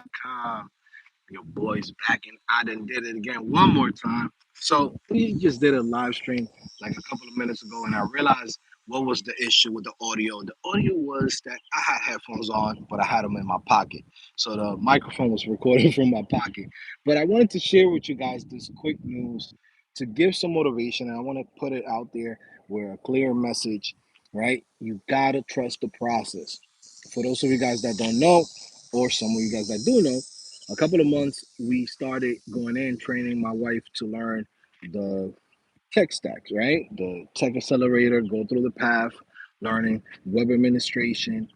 freelancing.com. Your boy's back and I done did it again one more time. So we just did a live stream like a couple of minutes ago, and I realized what was the issue with the audio. The audio was that I had headphones on, but I had them in my pocket. So the microphone was recording from my pocket. But I wanted to share with you guys this quick news to give some motivation, and I want to put it out there with a clear message, right? You gotta trust the process. For those of you guys that don't know, or some of you guys that do know, a couple of months we started going in training my wife to learn the tech stacks, right? The tech accelerator, go through the path, learning web administration,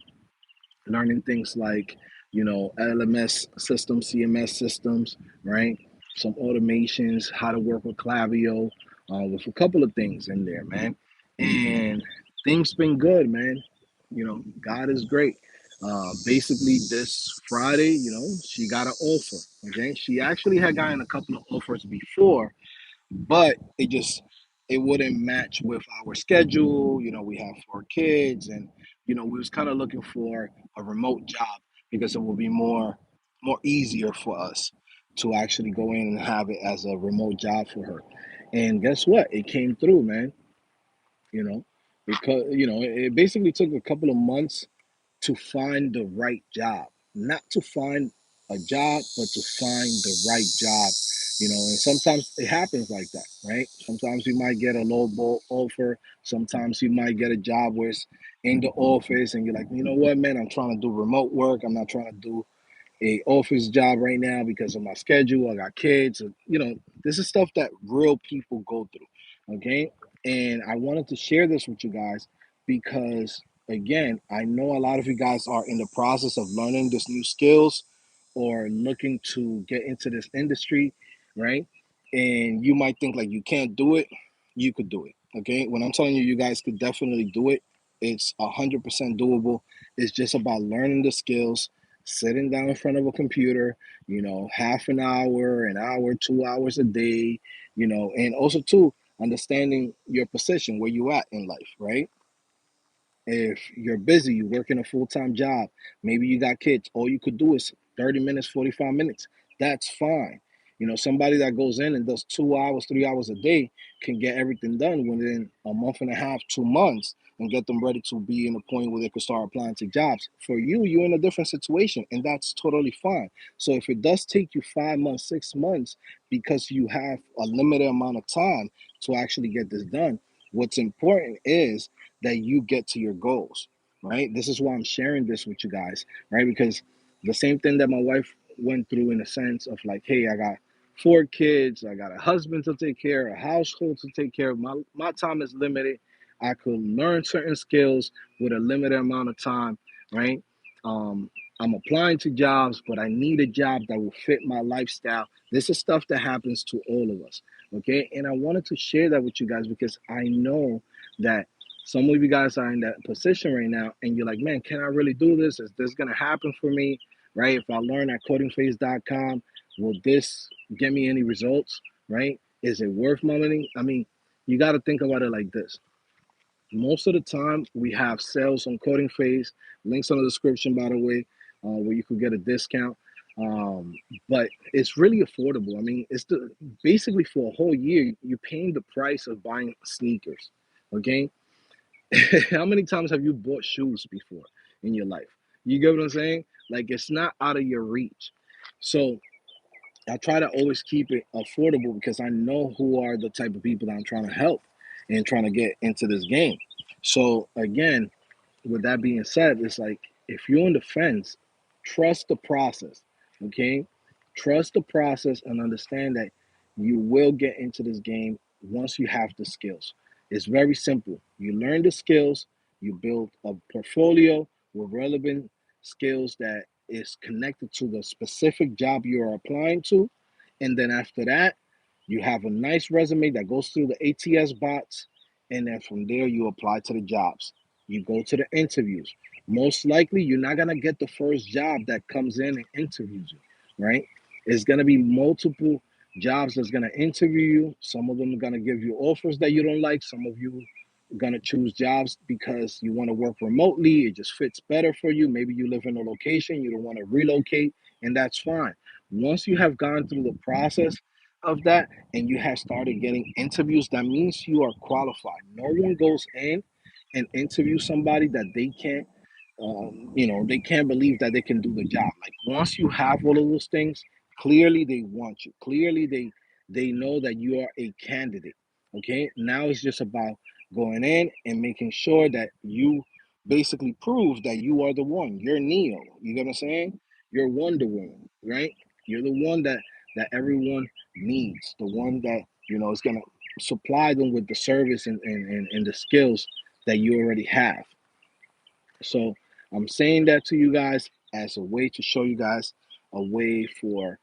learning things like, LMS systems, CMS systems, right? Some automations, how to work with Clavio, with a couple of things in there, man. And things been good, man. God is great. Basically, this Friday, she got an offer. Okay, she actually had gotten a couple of offers before, but it wouldn't match with our schedule. We have four kids, and we was kind of looking for a remote job because it will be more easier for us to actually go in and have it as a remote job for her. And guess what? It came through, man. You know, because it basically took a couple of months to find the right job, not to find a job, but to find the right job. And sometimes it happens like that, right? Sometimes you might get a low ball offer. Sometimes you might get a job where it's in the office and you're like, you know what, man, I'm trying to do remote work. I'm not trying to do a office job right now because of my schedule. I got kids. This is stuff that real people go through. Okay. And I wanted to share this with you guys because, again, I know a lot of you guys are in the process of learning this new skills or looking to get into this industry, right? And you might think like you can't do it. You could do it. Okay. When I'm telling you, you guys could definitely do it. It's 100% doable. It's just about learning the skills, sitting down in front of a computer, half an hour, 2 hours a day, and also too, understanding your position, where you at in life, right? If you're busy, you work in a full-time job, maybe you got kids, all you could do is 30 minutes, 45 minutes. That's fine. Somebody that goes in and does 2 hours, 3 hours a day can get everything done within a month and a half, 2 months, and get them ready to be in a point where they could start applying to jobs. For you, you're in a different situation, and that's totally fine. So if it does take you 5 months, 6 months, because you have a limited amount of time to actually get this done, what's important is that you get to your goals, right? This is why I'm sharing this with you guys, right? Because the same thing that my wife went through, in a sense of like, hey, I got four kids, I got a husband to take care of, a household to take care of. My time is limited. I could learn certain skills with a limited amount of time, right? Um, I'm applying to jobs, but I need a job that will fit my lifestyle. This is stuff that happens to all of us, okay? And I wanted to share that with you guys because I know that some of you guys are in that position right now, and you're like, man, can I really do this? Is this gonna happen for me? Right? If I learn at CodingPhase.com, will this get me any results? Right? Is it worth my money? I mean, you got to think about it like this. Most of the time, we have sales on CodingPhase. Links on the description, by the way, where you could get a discount. Um, but it's really affordable. I mean, basically for a whole year, you're paying the price of buying sneakers. Okay, how many times have you bought shoes before in your life? You get what I'm saying? Like, it's not out of your reach. So I try to always keep it affordable because I know who are the type of people that I'm trying to help and trying to get into this game. So again, with that being said, it's like, if you're on the fence, trust the process. Okay? Trust the process and understand that you will get into this game once you have the skills. It's very simple. You learn the skills, you build a portfolio with relevant skills that is connected to the specific job you are applying to. And then after that, you have a nice resume that goes through the ATS bots. And then from there, you apply to the jobs. You go to the interviews. Most likely, you're not going to get the first job that comes in and interviews you, right? It's going to be multiple jobs that's going to interview you. Some of them are going to give you offers that you don't like. Some of you are going to choose jobs because you want to work remotely. It just fits better for you. Maybe you live in a location, you don't want to relocate and that's fine. Once you have gone through the process of that and you have started getting interviews, that means you are qualified. No one goes in and interview somebody that they can't, they can't believe that they can do the job. Like once you have all of those things, clearly they want you. Clearly they know that you are a candidate. Okay, now it's just about going in and making sure that you basically prove that you are the one. You're Neo. You get what I'm saying? You're Wonder Woman, right? You're the one that everyone needs. The one that is gonna supply them with the service and the skills that you already have. So I'm saying that to you guys as a way to show you guys a way for,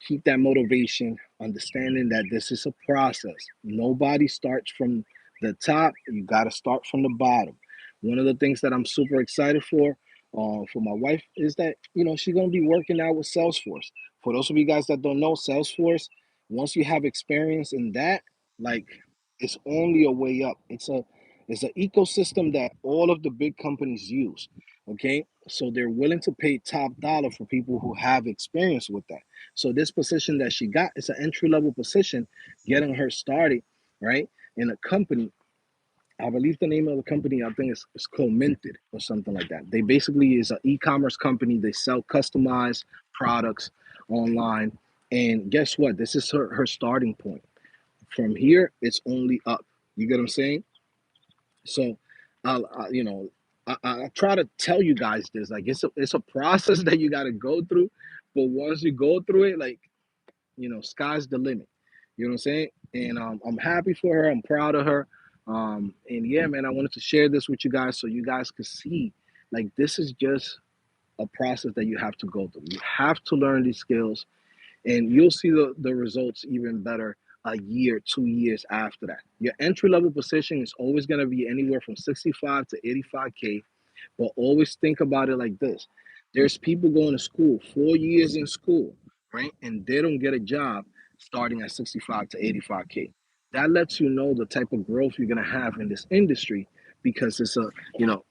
keep that motivation, understanding that this is a process. Nobody starts from the top. You got to start from the bottom. One of the things that I'm super excited for my wife is that, she's going to be working out with Salesforce. For those of you guys that don't know Salesforce, once you have experience in that, like it's only a way up. It's an ecosystem that all of the big companies use. Okay. So they're willing to pay top dollar for people who have experience with that. So this position that she got is an entry level position, getting her started, right? In a company. I believe the name of the company, I think it's called Minted or something like that. They basically is an e-commerce company. They sell customized products online. And guess what? This is her starting point. From here, it's only up. You get what I'm saying? So, I try to tell you guys this. Like, it's a process that you got to go through, but once you go through it, like, sky's the limit. You know what I'm saying? And I'm happy for her. I'm proud of her. And yeah, man, I wanted to share this with you guys so you guys could see, like, this is just a process that you have to go through. You have to learn these skills and you'll see the results even better a year, 2 years after that. Your entry level position is always going to be anywhere from 65 to 85K, but always think about it like this. There's people going to school, 4 years in school, right? And they don't get a job starting at 65 to 85K. That lets you know the type of growth you're going to have in this industry because you know,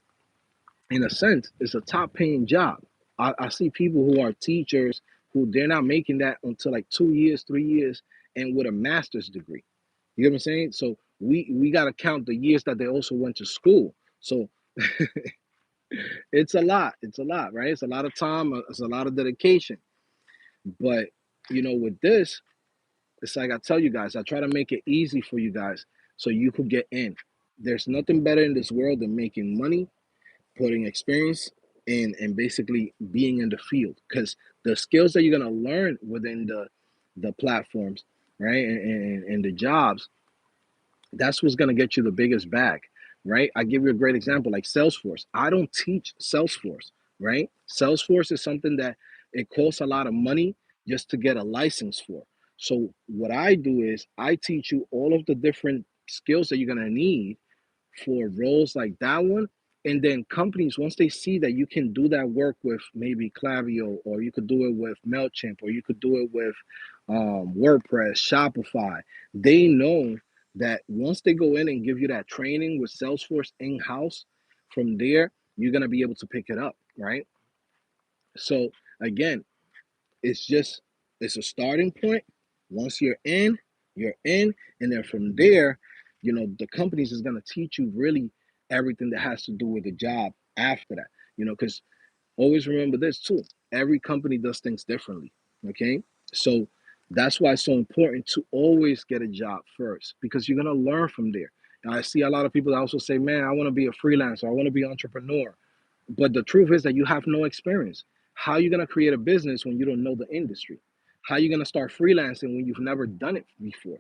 in a sense, it's a top paying job. I see people who are teachers who they're not making that until like 2 years, 3 years, and with a master's degree. You know what I'm saying? So we gotta count the years that they also went to school. So it's a lot. It's a lot, right? It's a lot of time. It's a lot of dedication. But with this, it's like I tell you guys, I try to make it easy for you guys so you could get in. There's nothing better in this world than making money, putting experience in, and basically being in the field because the skills that you're going to learn within the platforms, right, and the jobs, that's what's going to get you the biggest bag, right? I give you a great example like Salesforce. I don't teach Salesforce, right? Salesforce is something that it costs a lot of money just to get a license for. So what I do is I teach you all of the different skills that you're going to need for roles like that one. And then companies, once they see that you can do that work with maybe Klaviyo, or you could do it with MailChimp, or you could do it with WordPress, Shopify, they know that once they go in and give you that training with Salesforce in-house, from there, you're going to be able to pick it up, right? So again, it's a starting point. Once you're in, and then from there, the companies is gonna teach you really everything that has to do with the job after that. Because always remember this too. Every company does things differently. Okay. So that's why it's so important to always get a job first because you're gonna learn from there. And I see a lot of people that also say, man, I want to be a freelancer, I want to be an entrepreneur. But the truth is that you have no experience. How are you going to create a business when you don't know the industry? How are you going to start freelancing when you've never done it before?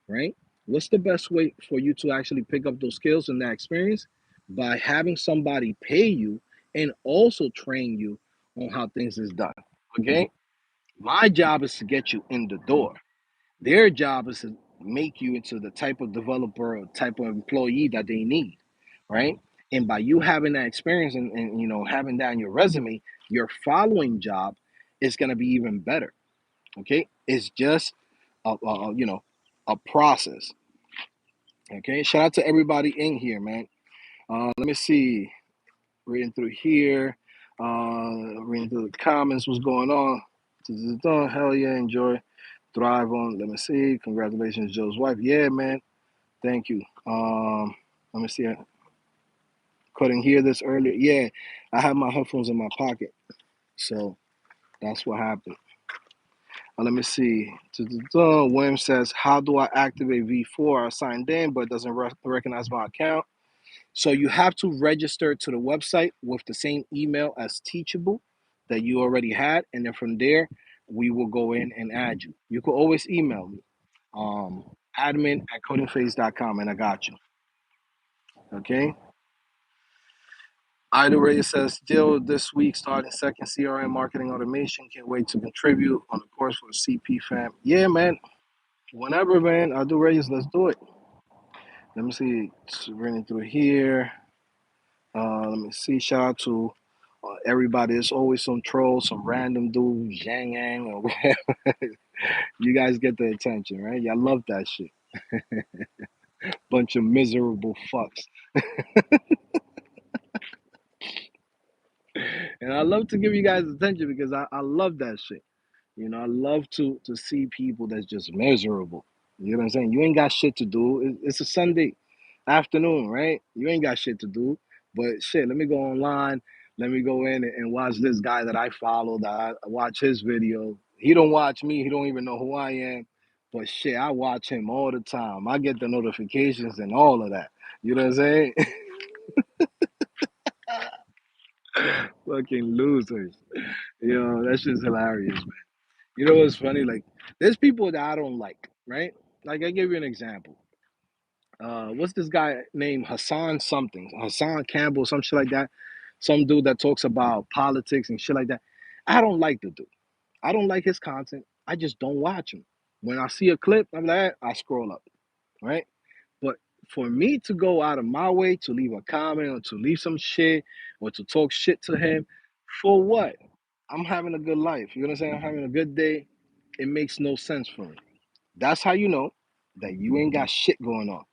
Right? What's the best way for you to actually pick up those skills and that experience? By having somebody pay you and also train you on how things is done. Okay? My job is to get you in the door. Their job is to make you into the type of developer or type of employee that they need, right? And by you having that experience and having that in your resume, your following job is going to be even better. Okay, it's just a process. Okay, shout out to everybody in here, man. Let me see, reading through here, reading through the comments, what's going on. Hell yeah, enjoy, thrive on. Let me see. Congratulations, Joe's wife. Yeah, man. Thank you. Let me see. I couldn't hear this earlier. Yeah, I have my headphones in my pocket, so that's what happened. Let me see. William says, "How do I activate V4? I signed in, but it doesn't recognize my account." So you have to register to the website with the same email as Teachable that you already had, and then from there, we will go in and add you. You can always email me, admin@codingphase.com, and I got you. Okay. Ida Reyes says, still this week, starting second CRM marketing automation. Can't wait to contribute on the course for the CP fam. Yeah, man. Whenever, man. Ida Reyes, let's do it. Let me see. It's running through here. Let me see. Shout out to everybody. There's always some troll, some random dude, Zhang Yang, or whatever. You guys get the attention, right? Y'all love that shit. Bunch of miserable fucks. And I love to give you guys attention because I love that shit. You know, I love to see people that's just miserable. You know what I'm saying? You ain't got shit to do. It's a Sunday afternoon, right? You ain't got shit to do. But shit, let me go online. Let me go in and watch this guy that I follow. That I watch his video. He don't watch me. He don't even know who I am. But shit, I watch him all the time. I get the notifications and all of that. You know what I'm saying? Fucking losers. You know, that shit's hilarious. You know what's funny? Like, there's people that I don't like, right? Like, I give you an example. What's this guy named Hassan something? Hassan Campbell, some shit like that. Some dude that talks about politics and shit like that. I don't like the dude. I don't like his content. I just don't watch him. When I see a clip, I'm like, I scroll up, right? But for me to go out of my way to leave a comment or to leave some shit or to talk shit to him, for what? I'm having a good life. You know what I'm saying? I'm having a good day. It makes no sense for me. That's how you know that you ain't got shit going on.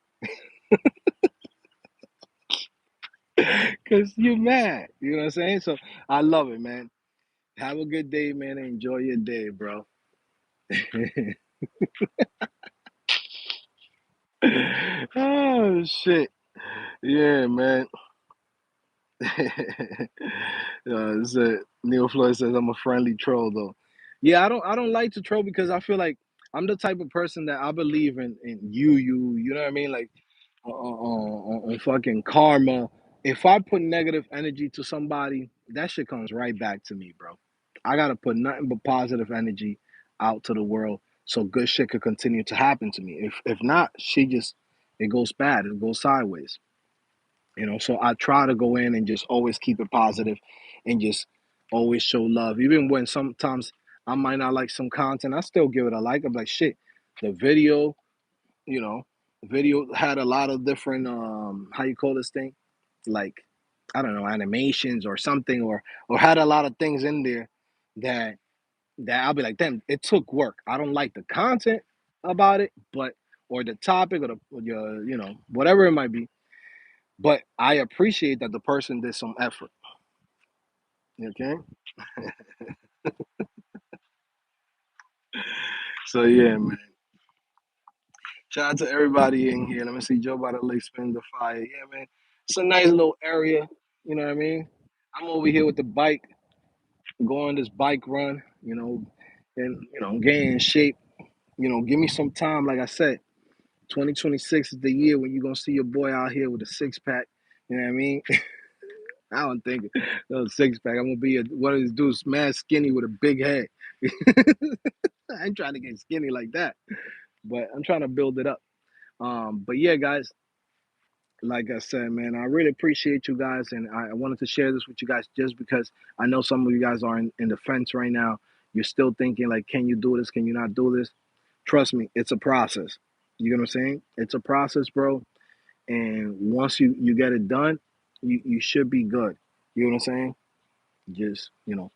Cause you mad. You know what I'm saying? So I love it, man. Have a good day, man. Enjoy your day, bro. Oh shit. Yeah, man. Neil Floyd says I'm a friendly troll though. Yeah, I don't like to troll because I feel like I'm the type of person that I believe in you know what I mean? Like on fucking karma. If I put negative energy to somebody, that shit comes right back to me, bro. I gotta put nothing but positive energy out to the world so good shit could continue to happen to me. If not, it goes bad. It goes sideways. You know, so I try to go in and just always keep it positive and just always show love. Even when sometimes I might not like some content, I still give it a like. I'm like, shit, the video, you know, video had a lot of different how you call this thing? Like, I don't know, animations or something, or had a lot of things in there that I'll be like, damn, it took work. I don't like the content about it, but or the topic or your, whatever it might be. But I appreciate that the person did some effort. Okay. So yeah, man. Shout out to everybody in here. Let me see Joe by the Lake spin the fire. Yeah, man. It's a nice little area. You know what I mean? I'm over here with the bike, going this bike run, and getting in shape. Give me some time. Like I said, 2026 is the year when you're gonna see your boy out here with a six pack. You know what I mean? I don't think no six pack. I'm gonna be one of these dudes, mad skinny with a big head. I ain't trying to get skinny like that, but I'm trying to build it up. But yeah, guys, like I said, man, I really appreciate you guys, and I wanted to share this with you guys just because I know some of you guys are in the fence right now. You're still thinking like, can you do this? Can you not do this? Trust me, it's a process. You know what I'm saying? It's a process, bro. And once you get it done, you should be good. You know what I'm saying? Just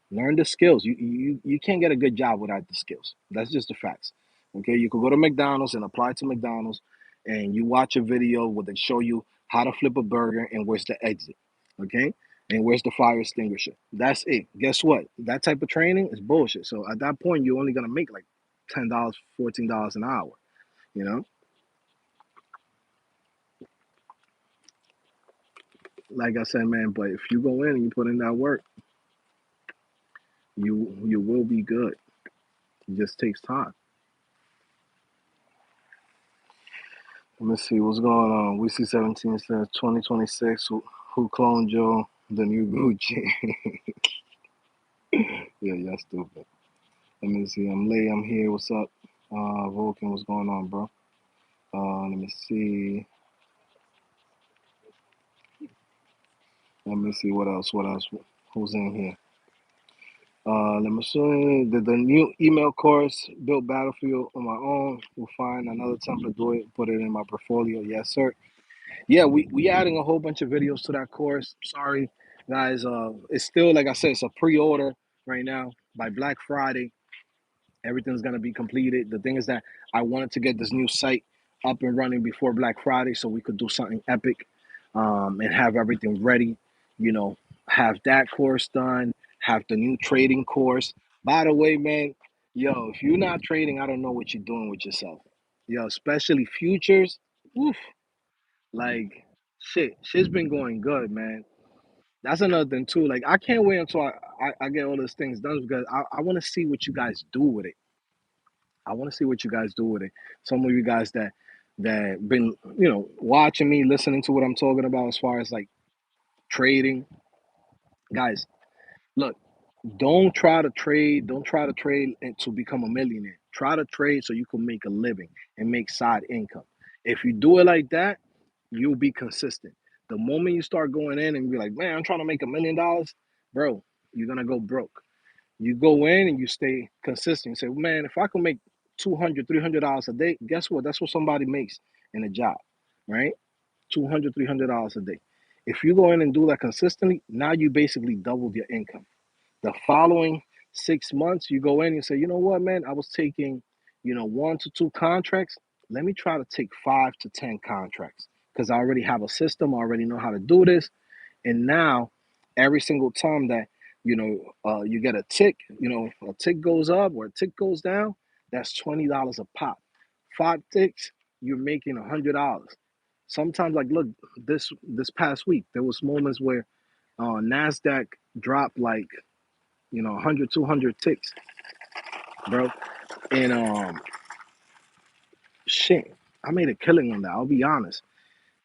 learn the skills. You can't get a good job without the skills. That's just the facts. Okay, you could go to McDonald's and apply to McDonald's, and you watch a video where they show you how to flip a burger and where's the exit. Okay, And where's the fire extinguisher? That's it. Guess what? That type of training is bullshit. So at that point, you're only gonna make like $10, $14 an hour. You know, like I said, man. But if you go in and you put in that work, you will be good. It just takes time. Let me see what's going on. We see 17 says 2026. Who cloned Joe? The new Gucci. Yeah, y'all stupid. Let me see. I'm Lay. I'm here. What's up? Vulcan, what's going on, bro? Let me see. Let me see what else. What else? Who's in here? Let me see. The new email course, built Battlefield on my own. We'll find another template, do it, put it in my portfolio. Yes, sir. Yeah, we adding a whole bunch of videos to that course. Sorry, guys. It's still like I said, it's a pre-order right now. By Black Friday, everything's gonna be completed. The thing is that I wanted to get this new site up and running before Black Friday so we could do something epic, and have everything ready. You know, have that course done, have the new trading course. By the way, man, yo, if you're not trading, I don't know what you're doing with yourself. Yo, especially futures. Oof, like shit's been going good, man. That's another thing too. Like I can't wait until I get all these things done because I want to see what you guys do with it. I want to see what you guys do with it. Some of you guys that been watching me, listening to what I'm talking about as far as like trading, guys. Look, don't try to trade. Don't try to trade to become a millionaire. Try to trade so you can make a living and make side income. If you do it like that, you'll be consistent. The moment you start going in and be like, man, I'm trying to make $1 million, bro, you're gonna go broke. You go in and you stay consistent. You say, man, if I can make $200, $300 a day, guess what? That's what somebody makes in a job, right? $200, $300 a day. If you go in and do that consistently, now you basically doubled your income. The following 6 months, you go in and say, you know what, man, I was taking, 1 to 2 contracts. Let me try to take 5 to 10 contracts because I already have a system. I already know how to do this. And now, every single time that you get a tick, a tick goes up or a tick goes down, that's $20 a pop. 5 ticks, you're making $100. Sometimes, like, look, this past week, there was moments where Nasdaq dropped like 100, 200 ticks, bro. And shit, I made a killing on that. I'll be honest.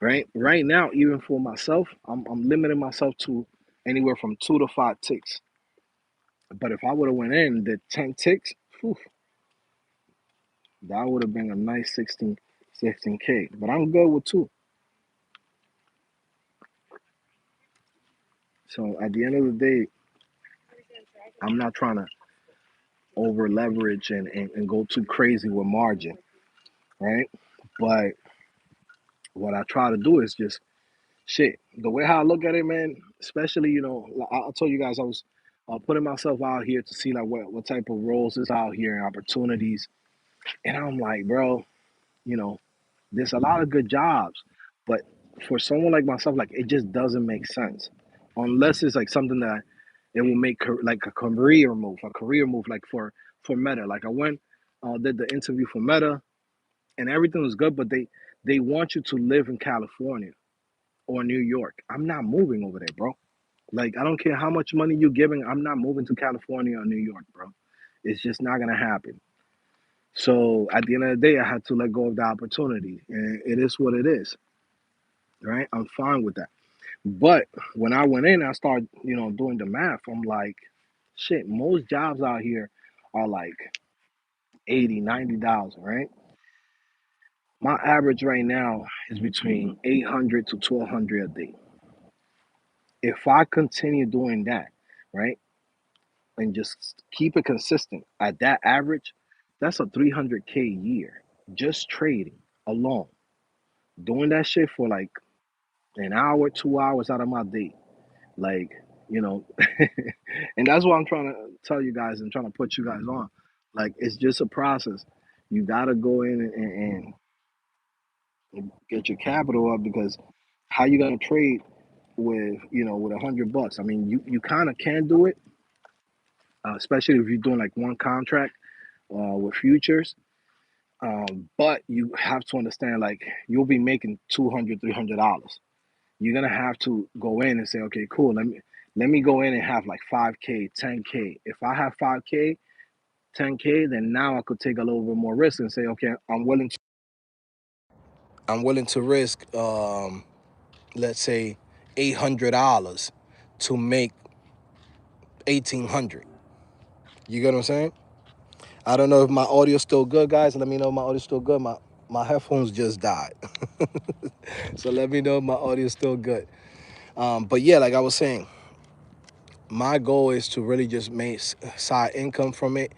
Right now, even for myself, I'm limiting myself to anywhere from 2 to 5 ticks. But if I would have went in the 10 ticks, whew, that would have been a nice 16K. But I'm good with two. So at the end of the day, I'm not trying to over leverage and go too crazy with margin, right? But what I try to do is just shit. The way how I look at it, man, especially, I told you guys I was putting myself out here to see like what type of roles is out here and opportunities. And I'm like, bro, you know, there's a lot of good jobs, but for someone like myself, like it just doesn't make sense unless it's like something that it will make like a career move, like for Meta. Like I went, did the interview for Meta, and everything was good, but they want you to live in California or New York. I'm not moving over there, bro. Like I don't care how much money you're giving, I'm not moving to California or New York, bro. It's just not gonna happen. So at the end of the day, I had to let go of the opportunity, and it is what it is, right? I'm fine with that. But when I went in, I started, doing the math. I'm like, shit, most jobs out here are like 80, 90,000, right? My average right now is between 800 to 1200 a day. If I continue doing that, right, and just keep it consistent at that average, that's a 300K a year just trading alone. Doing that shit for like an hour, 2 hours out of my day. Like, you know, and that's what I'm trying to tell you guys and trying to put you guys on. Like, it's just a process. You got to go in and get your capital up because how you going to trade? with with $100. I mean, you kind of can do it, especially if you're doing like one contract with futures. But you have to understand, like, you'll be making $200, $300. You're gonna have to go in and say, okay, cool. Let me go in and have like 5K, 10K. If I have 5K, 10K, then now I could take a little bit more risk and say, okay, I'm willing to risk, let's say, $800 to make 1,800. You get what I'm saying? I don't know if my audio's still good, guys. Let me know if my audio's still good. My headphones just died. So let me know if my audio's still good. But yeah, like I was saying, my goal is to really just make side income from it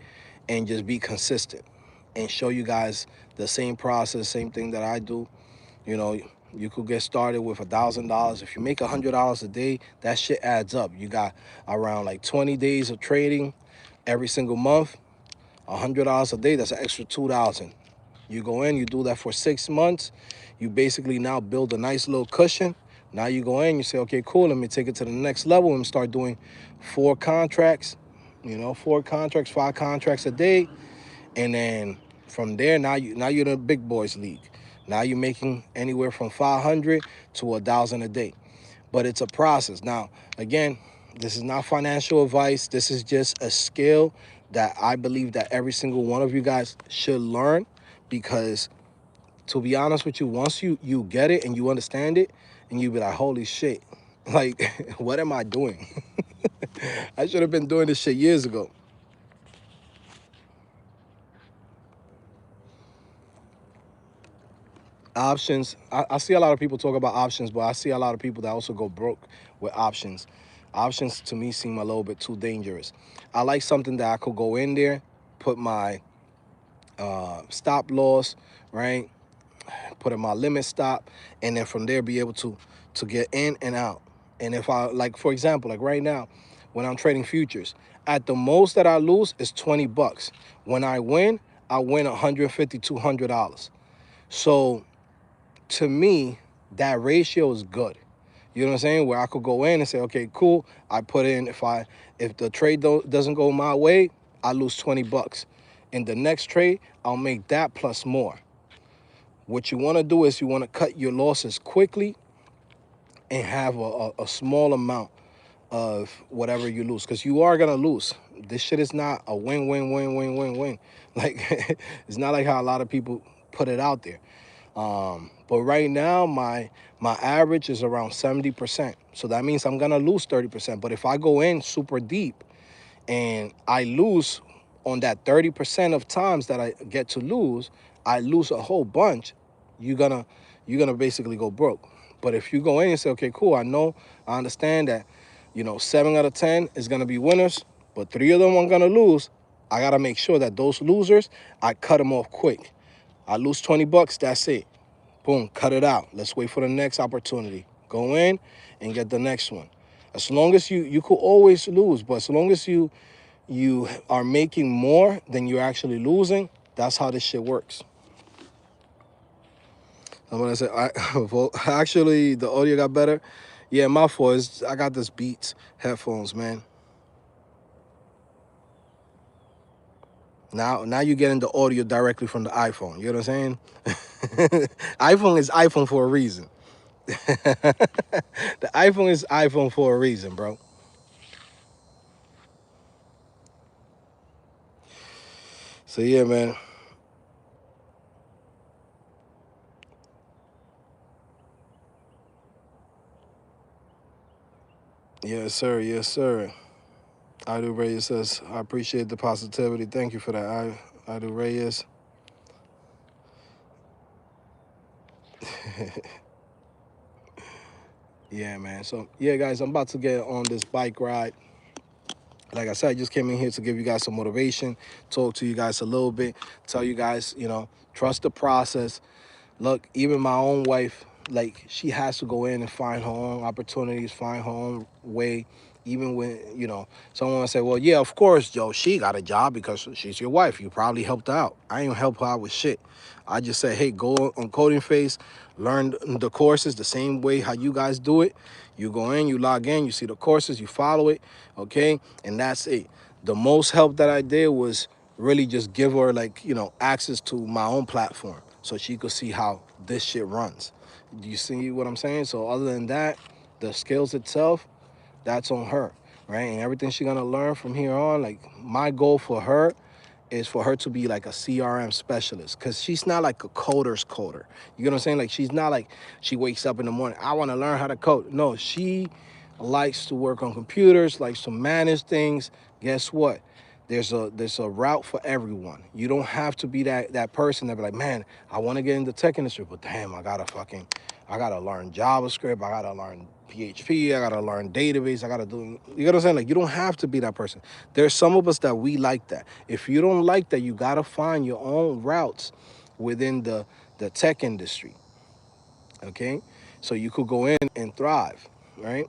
and just be consistent and show you guys the same process, same thing that I do. You know, you could get started with $1,000. If you make $100 a day, that shit adds up. You got around like 20 days of trading every single month. $100 a day, that's an extra 2,000. You go in, you do that for 6 months. You basically now build a nice little cushion. Now you go in, you say, okay, cool, let me take it to the next level and start doing 4 contracts, 4 contracts, 5 contracts a day. And then from there, now you're in the big boys league. Now you're making anywhere from 500 to 1,000 a day. But it's a process. Now, again, this is not financial advice. This is just a skill that I believe that every single one of you guys should learn, because to be honest with you, once you get it and you understand it, and you be like, holy shit, like, what am I doing? I should have been doing this shit years ago. Options, I see a lot of people talk about options, but I see a lot of people that also go broke with options. Options to me seem a little bit too dangerous. I like something that I could go in there, put my stop loss, right? Put in my limit stop, and then from there be able to get in and out. And if I, like, for example, like right now, when I'm trading futures, at the most that I lose is $20. When I win 150, $200. So to me, that ratio is good. You know what I'm saying? Where I could go in and say, okay, cool. I put in, if the trade doesn't go my way, I lose $20. In the next trade, I'll make that plus more. What you want to do is you want to cut your losses quickly and have a small amount of whatever you lose, because you are gonna lose. This shit is not a win win win win win win. Like, it's not like how a lot of people put it out there. But right now, my average is around 70%. So that means I'm gonna lose 30%. But if I go in super deep and I lose on that 30% of times that I get to lose, I lose a whole bunch, you're gonna basically go broke. But if you go in and say, okay, cool, I understand that, 7 out of 10 is gonna be winners, but 3 of them I'm gonna lose. I gotta make sure that those losers, I cut them off quick. I lose $20, that's it. Boom, cut it out. Let's wait for the next opportunity. Go in and get the next one. As long as you could always lose, but as long as you are making more than you're actually losing, that's how this shit works. I'm gonna say, well, actually, the audio got better. Yeah, my fault. I got this Beats headphones, man. Now you're getting the audio directly from the iPhone. You know what I'm saying? iPhone is iPhone for a reason. The iPhone is iPhone for a reason, bro. So yeah, man. Yes, sir. Yes, sir. Idu Reyes says, I appreciate the positivity. Thank you for that, Idu Reyes. Yeah, man. So, yeah, guys, I'm about to get on this bike ride. Like I said, I just came in here to give you guys some motivation, talk to you guys a little bit, tell you guys, trust the process. Look, even my own wife, like, she has to go in and find her own opportunities, find her own way, Even when, someone say, well, yeah, of course, Joe, she got a job because she's your wife. You probably helped her out. I ain't help her out with shit. I just say, hey, go on CodingPhase, learn the courses the same way how you guys do it. You go in, you log in, you see the courses, you follow it, okay? And that's it. The most help that I did was really just give her, like, access to my own platform so she could see how this shit runs. Do you see what I'm saying? So other than that, the skills itself, that's on her, right? And everything she's gonna learn from here on, like, my goal for her is for her to be like a CRM specialist, because she's not like a coder's coder. You know what I'm saying? Like, she's not like she wakes up in the morning, I want to learn how to code. No, she likes to work on computers, likes to manage things. Guess what? There's a route for everyone. You don't have to be that person that be like, man, I want to get into tech industry, but damn, I gotta learn JavaScript, I gotta learn PHP, I gotta learn database, I gotta do, you know what I'm saying? Like, you don't have to be that person. There's some of us that we like that. If you don't like that, you gotta find your own routes within the tech industry, okay? So you could go in and thrive, right?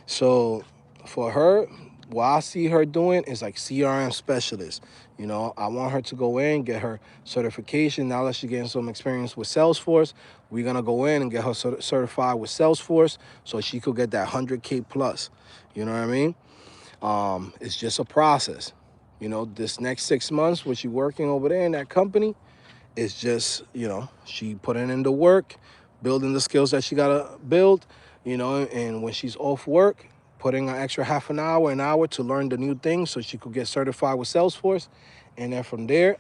So for her, what I see her doing is like CRM specialist. I want her to go in, get her certification. Now that she's getting some experience with Salesforce, we're gonna go in and get her certified with Salesforce so she could get that 100K plus. You know what I mean? It's just a process. This next 6 months, when she working over there in that company, it's just, she putting in the work, building the skills that she gotta build, and when she's off work, putting an extra half an hour to learn the new things so she could get certified with Salesforce. And then from there,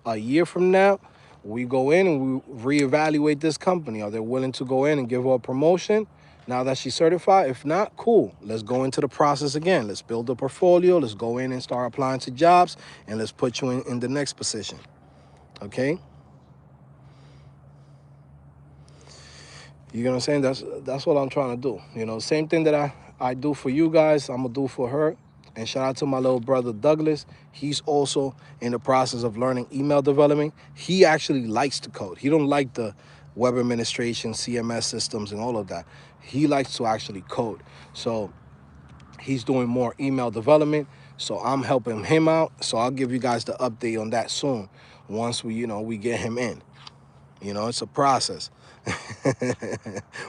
a year from now, we go in and we reevaluate this company. Are they willing to go in and give her a promotion now that she's certified? If not, cool. Let's go into the process again. Let's build a portfolio. Let's go in and start applying to jobs, and let's put you in the next position. Okay? You know what I'm saying? That's what I'm trying to do. Same thing that I do for you guys, I'm gonna do for her. And shout out to my little brother Douglas. He's also in the process of learning email development. He actually likes to code. He don't like the web administration, CMS systems, and all of that. He likes to actually code. So he's doing more email development. So I'm helping him out. So I'll give you guys the update on that soon once we get him in. It's a process.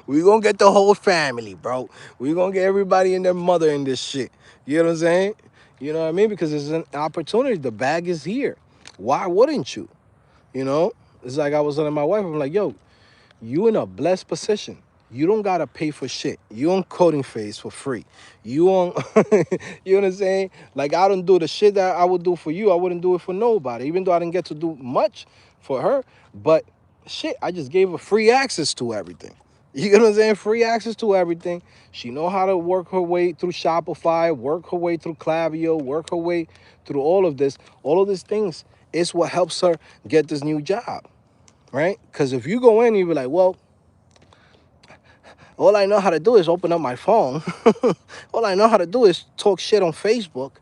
We gonna get the whole family, bro. We gonna get everybody and their mother in this shit. You know what I'm saying? You know what I mean? Because it's an opportunity. The bag is here. Why wouldn't you? It's like I was telling my wife, I'm like, yo, you in a blessed position. You don't gotta pay for shit. You on CodingPhase for free. You on, you know what I'm saying? Like, I don't do the shit that I would do for you. I wouldn't do it for nobody, even though I didn't get to do much for her. But shit, I just gave her free access to everything. You know what I'm saying? Free access to everything. She know how to work her way through Shopify, work her way through Klaviyo, work her way through all of this. All of these things is what helps her get this new job, right? Because if you go in and you be like, well, all I know how to do is open up my phone. All I know how to do is talk shit on Facebook.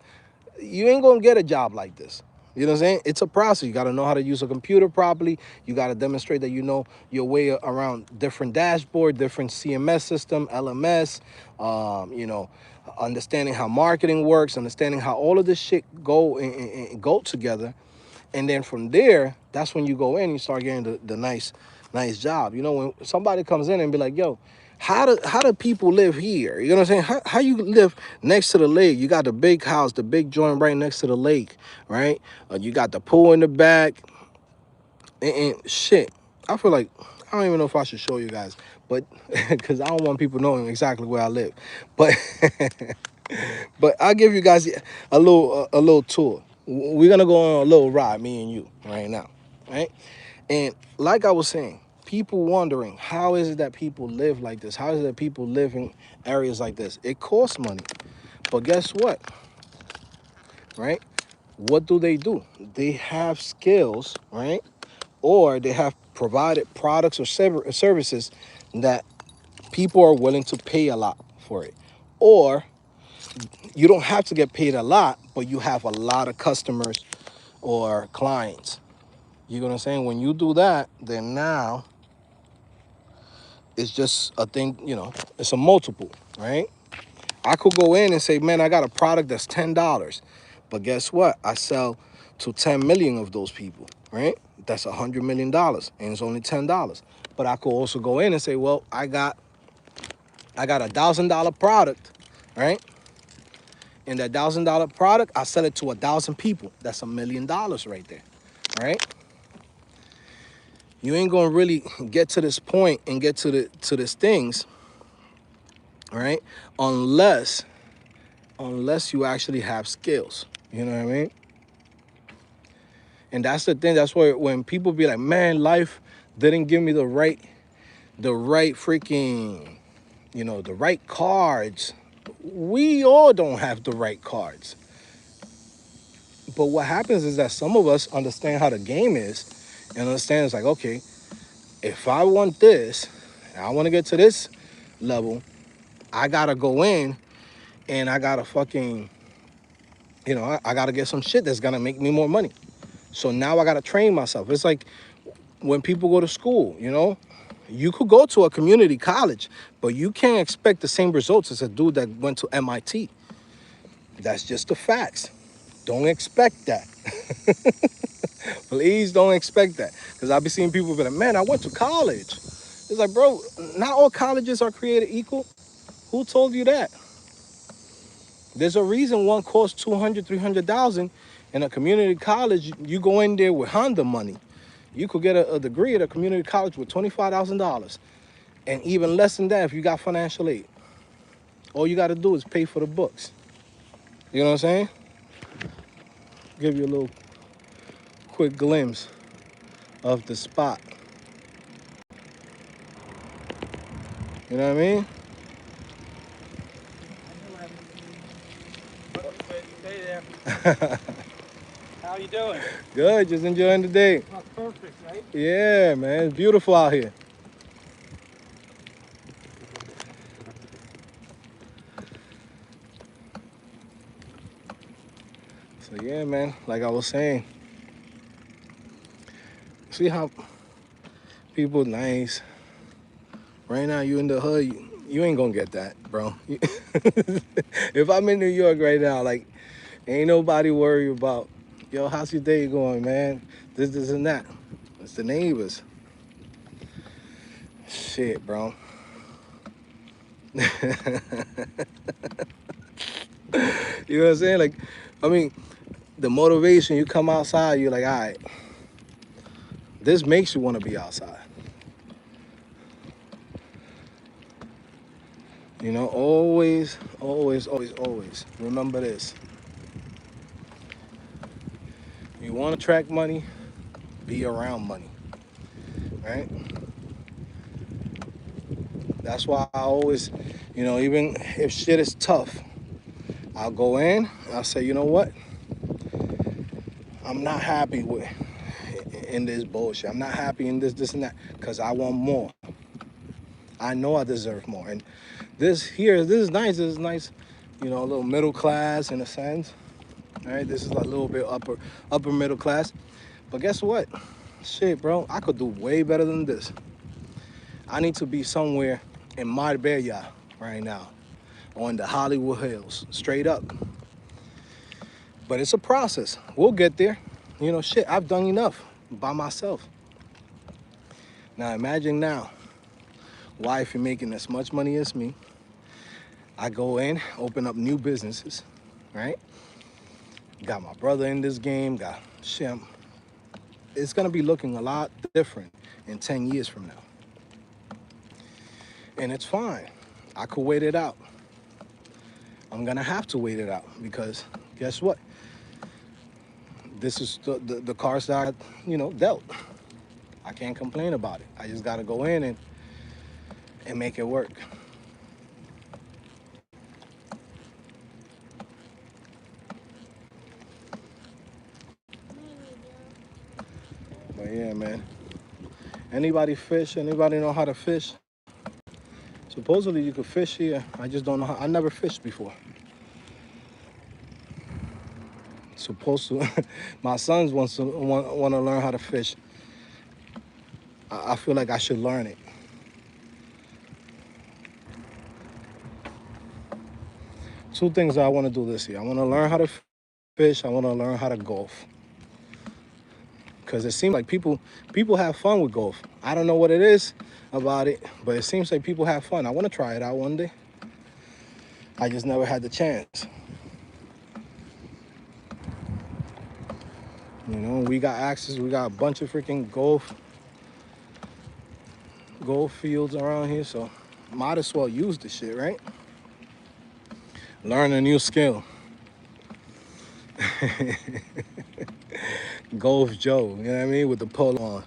You ain't gonna get a job like this. You know what I'm saying? It's a process. You gotta know how to use a computer properly. You gotta demonstrate that you know your way around different dashboard, different CMS system, LMS, understanding how marketing works, understanding how all of this shit go together. And then from there, that's when you go in and you start getting the nice job. When somebody comes in and be like, yo, how do people live here? You know what I'm saying? How you live next to the lake? You got the big house, the big joint right next to the lake, right? You got the pool in the back, and shit. I feel like, I don't even know if I should show you guys, but because I don't want people knowing exactly where I live. But but I'll give you guys a little tour. We're gonna go on a little ride, me and you, right now, right? And like I was saying, people wondering, how is it that people live like this? How is it that people live in areas like this? It costs money. But guess what, right? What do? They have skills, right? Or they have provided products or services that people are willing to pay a lot for it. Or you don't have to get paid a lot, but you have a lot of customers or clients. You know what I'm saying? When you do that, then now it's just a thing, it's a multiple, right? I could go in and say, man, I got a product that's $10. But guess what? I sell to 10 million of those people, right? That's $100 million and it's only $10. But I could also go in and say, well, I got $1,000 product, right? And that $1,000 product, I sell it to 1,000 people. That's $1 million right there, right? You ain't gonna really get to this point and get to these things, right? Unless you actually have skills. You know what I mean? And that's the thing. That's where when people be like, man, life didn't give me the right freaking, the right cards. We all don't have the right cards. But what happens is that some of us understand how the game is and understand it's like, okay, if I want this, and I want to get to this level, I gotta go in and I gotta fucking, I gotta get some shit that's gonna make me more money. So now I gotta train myself. It's like when people go to school, you could go to a community college, but you can't expect the same results as a dude that went to MIT. That's just the facts. Don't expect that. Please don't expect that. Because I'll be seeing people be like, man, I went to college. It's like, bro, not all colleges are created equal. Who told you that? There's a reason one costs $200,000, $300,000 in a community college. You go in there with Honda money. You could get a degree at a community college with $25,000. And even less than that if you got financial aid. All you got to do is pay for the books. You know what I'm saying? Give you a little quick glimpse of the spot. You know what I mean? How you doing? Good, just enjoying the day. Oh, perfect, right? Yeah, man, it's beautiful out here. So yeah, man, like I was saying, see how people nice. Right now, you in the hood, you ain't gonna get that, bro. If I'm in New York right now, like, ain't nobody worried about, yo, how's your day going, man? This, and that. It's the neighbors. Shit, bro. You know what I'm saying? Like, I mean, the motivation, you come outside, you're like, all right, this makes you want to be outside. Always, always, always, always remember this. You want to attract money, be around money, right? That's why I always, even if shit is tough, I'll go in, I'll say, you know what? I'm not happy in this bullshit. I'm not happy in this, and that, because I want more. I know I deserve more. And this is nice. This is nice, a little middle class in a sense. All right, this is a little bit upper middle class. But guess what? Shit, bro, I could do way better than this. I need to be somewhere in Marbella right now, on the Hollywood Hills, straight up. But it's a process. We'll get there. Shit, I've done enough by myself. Now imagine now, wife is making as much money as me. I go in, open up new businesses, right? Got my brother in this game, got shit. It's gonna be looking a lot different in 10 years from now. And it's fine. I could wait it out. I'm gonna have to wait it out because guess what? This is the cards that I, dealt. I can't complain about it. I just gotta go in and make it work. But yeah, man. Anybody fish? Anybody know how to fish? Supposedly you could fish here. I just don't know how. I never fished before. Supposed to. My sons want to learn how to fish. I feel like I should learn it. two things that I want to do this year. I want to learn how to fish. I want to learn how to golf. Because it seems like people have fun with golf. I don't know what it is about it, but it seems like people have fun. I want to try it out one day. I just never had the chance. You know, we got access. We got a bunch of freaking golf fields around here, so might as well use the shit, right? Learn a new skill. Golf Joe, you know what I mean, with the polo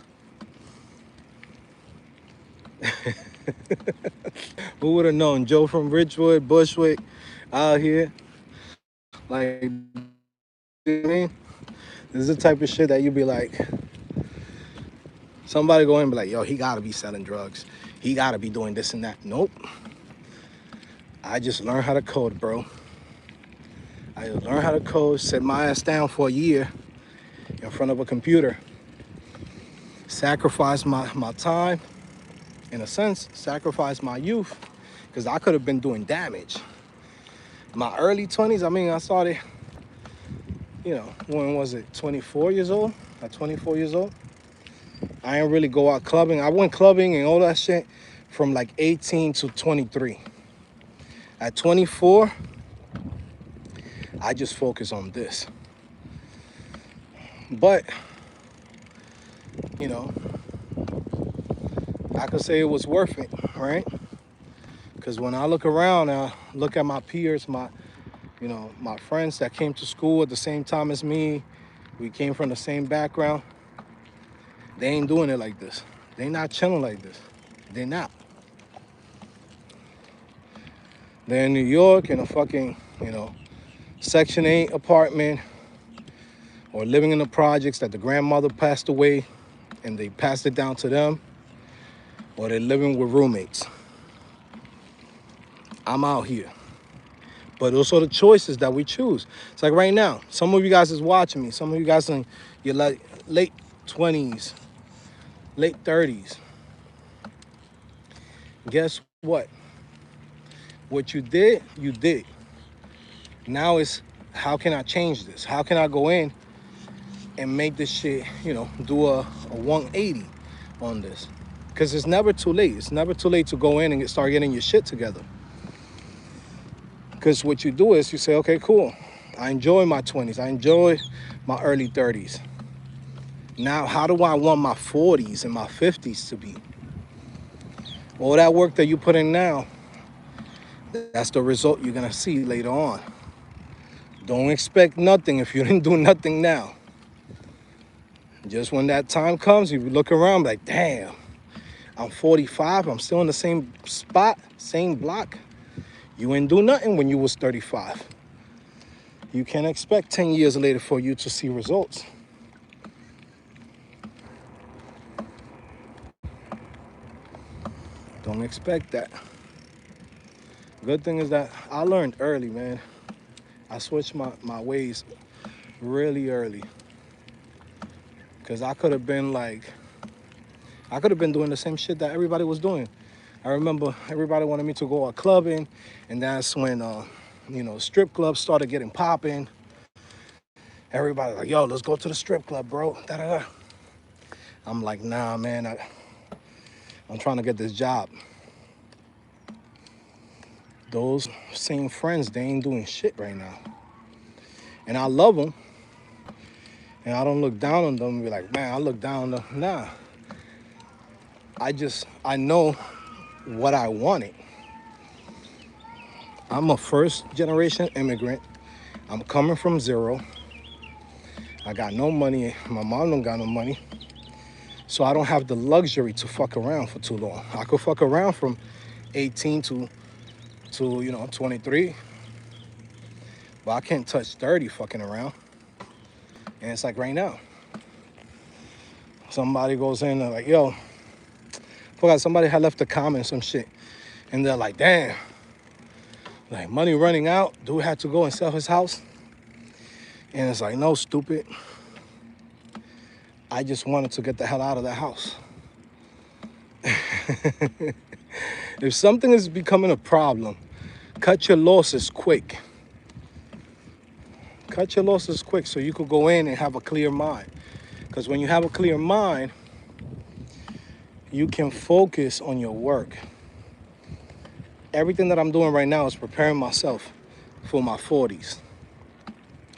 on. Who would have known? Joe from Ridgewood, Bushwick, out here. Like, you know what I mean? This is the type of shit that you be like, somebody go in and be like, yo, he gotta be selling drugs. He gotta be doing this and that. Nope. I just learned how to code, bro. I learned how to code, sit my ass down for a year in front of a computer, sacrifice my time, in a sense, sacrifice my youth, because I could have been doing damage. My early 20s, I mean, I started, you know, when was it, 24 years old? At 24 years old. I didn't really go out clubbing. I went clubbing and all that shit from like 18 to 23. At 24, I just focus on this. But, you know, I could say it was worth it, right? Because when I look around, I look at my peers, my friends that came to school at the same time as me, we came from the same background. They ain't doing it like this. They not chilling like this. They're not. They're in New York in a fucking, Section 8 apartment, or living in the projects that the grandmother passed away and they passed it down to them, or they're living with roommates. I'm out here. But those are the choices that we choose. It's like right now, some of you guys is watching me. Some of you guys in your late 20s, late 30s. Guess what? What you did, you did. Now it's, how can I change this? How can I go in and make this shit, do a 180 on this? Because it's never too late. It's never too late to go in and start getting your shit together. Because what you do is you say, okay, cool. I enjoy my 20s. I enjoy my early 30s. Now, how do I want my 40s and my 50s to be? All that work that you put in now, that's the result you're going to see later on. Don't expect nothing if you didn't do nothing now. Just when that time comes, you look around like, damn, I'm 45. I'm still in the same spot, same block. You ain't do nothing when you was 35. You can't expect 10 years later for you to see results. Don't expect that. Good thing is that I learned early, man. I switched my ways really early. Because I could have been doing the same shit that everybody was doing. I remember everybody wanted me to go out clubbing, and that's when, strip clubs started getting popping. Everybody like, yo, let's go to the strip club, bro. Da-da-da. I'm like, nah, man, I'm trying to get this job. Those same friends, they ain't doing shit right now. And I love them. And I don't look down on them and be like, man, I look down on them. Nah. I know what I wanted. I'm a first generation immigrant. I'm coming from zero. I got no money. My mom don't got no money. So I don't have the luxury to fuck around for too long. I could fuck around from 18 to 23. But I can't touch 30 fucking around. And it's like right now. Somebody goes in and like, yo, forgot somebody had left a comment, some shit. And they're like, damn, like money running out. Dude had to go and sell his house. And it's like, no, stupid. I just wanted to get the hell out of that house. If something is becoming a problem, cut your losses quick. Cut your losses quick so you could go in and have a clear mind. Because when you have a clear mind, you can focus on your work. Everything that I'm doing right now is preparing myself for my 40s.